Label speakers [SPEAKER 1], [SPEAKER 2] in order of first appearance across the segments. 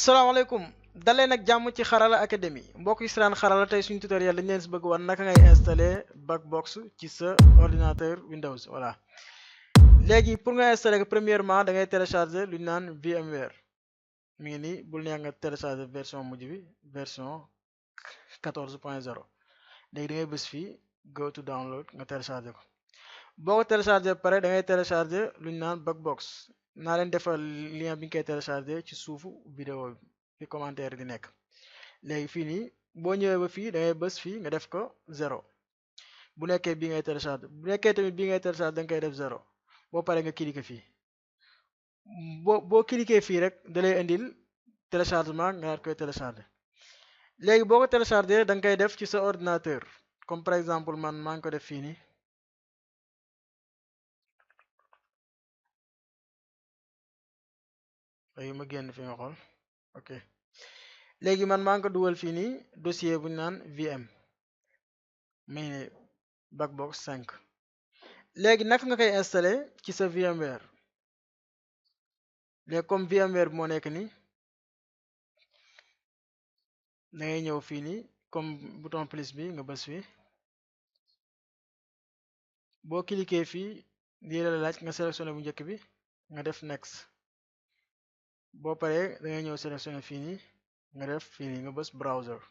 [SPEAKER 1] salaamaaleykum daleen ak jàmm ci xarala academy mbokk yi si daan xarala tey suñu tutoriel dañu leen si bëgg wan naka ngay installer Bugbox ci sa ordinateur Windows voilà. léegi pour nga installer ko premièrement da ngay télécharger lu ñu naan VMware mi ngi nii bul neex nga télécharger version mujj bi version 14.0 léegi da ngay bës fii go to download nga télécharger ko boo ko télécharger ba pare da ngay télécharger lu ñu naan Bugbox naa leen defal lien bi nga koy télécharger ci suufu vidéo bi fi commentaire di nekk. léegi fii nii boo ñëwee ba fii da ngay bës fii nga def ko 0 bu nekkee bii ngay télécharger bu nekkee tamit bii ngay télécharger da nga koy def 0 boo paree nga cliquer fii boo cliquer fii rek da lay indil téléchargement nga daal koy télécharger. léegi boo ko télécharger da nga koy def ci sa ordinateur comme par exemple man maa ngi ko def fii nii. léegi ma génn fi nga xool ok léegi man maa ngi ko dugal fii nii dossier bu ñu naan VM muy ne Bugbox 5 léegi naka nga koy installer ci sa VMware léegi comme VMware bi moo nekk nii da ngay ñëw fii nii comme bouton plus bi nga bës fii boo cliquer fii lii la laaj nga sélectionné bu njëkk bi nga def next boo paree da ngay ñëw sélectionné fii nii nga def fii nii nga bës browser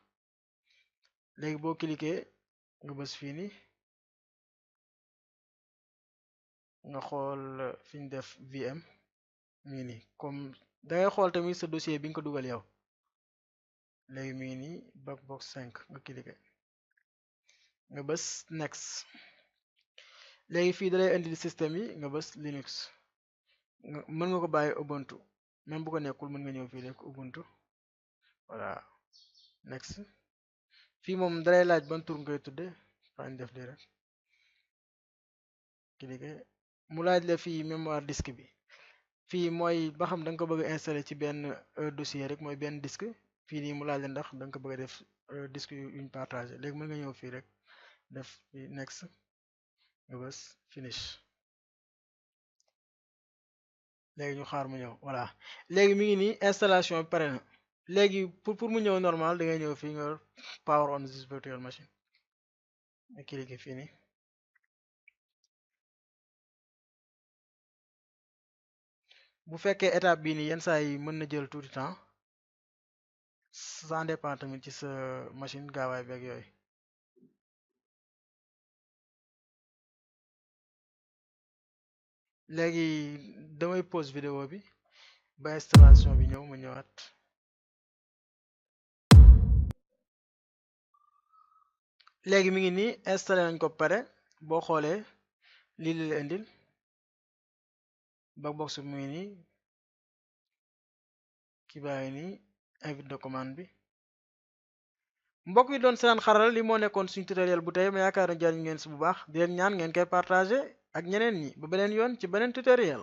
[SPEAKER 1] léegi boo cliquer nga bës fii nii nga xool fi ñu def VM mi ngi nii comme da ngay xool tamit sa dossier bi nga ko dugal yow léegi mi ngi nii Bugbox 5 nga cliquer nga bës next léegi fii da lay indil système yi nga bës Linux mën nga ko bàyyi Ubuntu même bu ko nekkul mën nga ñëw fii rek Ubuntu voilà next fii moom dalay laaj ban tur nga koy tudde fañ def lii rek cliquer mu laaj la fii mémoire disque bi fii mooy ba xam da nga ko bëgg a installer ci benn dossier rek mooy benn disque fii nii mu laaj la ndax da nga ko bëgg a def disque yuñ partagé léegi mën nga ñëw fii rek def fii next nga bës finish léegi ñu xaar mu ñëw voilà léegi mi ngi nii installation bi pare na léegi pour mu ñëw normal da ngay ñëw fii nga power on this virtual machine nga cliquer fii nii bu fekkee étape bii nii yenn saa yi mën na jël tuuti temps ça dépend tamit ci sa machine gaawaay beeg yooyu léegi damay pause vidéo bi ba installation bi ñëw ma ñëwaat léegi mi ngi nii installé nañ ko pare boo xoolee lii la indil Bugbox bi mu ngi nii kii baa ngi nii invite de commande bi mbokk yi doon seen xarala li moo nekkoon suñu tutoriel bu tey ma yaakaar na jariñ ngeen si bu baax di leen ñaan ngeen koy partager ak ñeneen ñi ba beneen yoon ci beneen tutoriel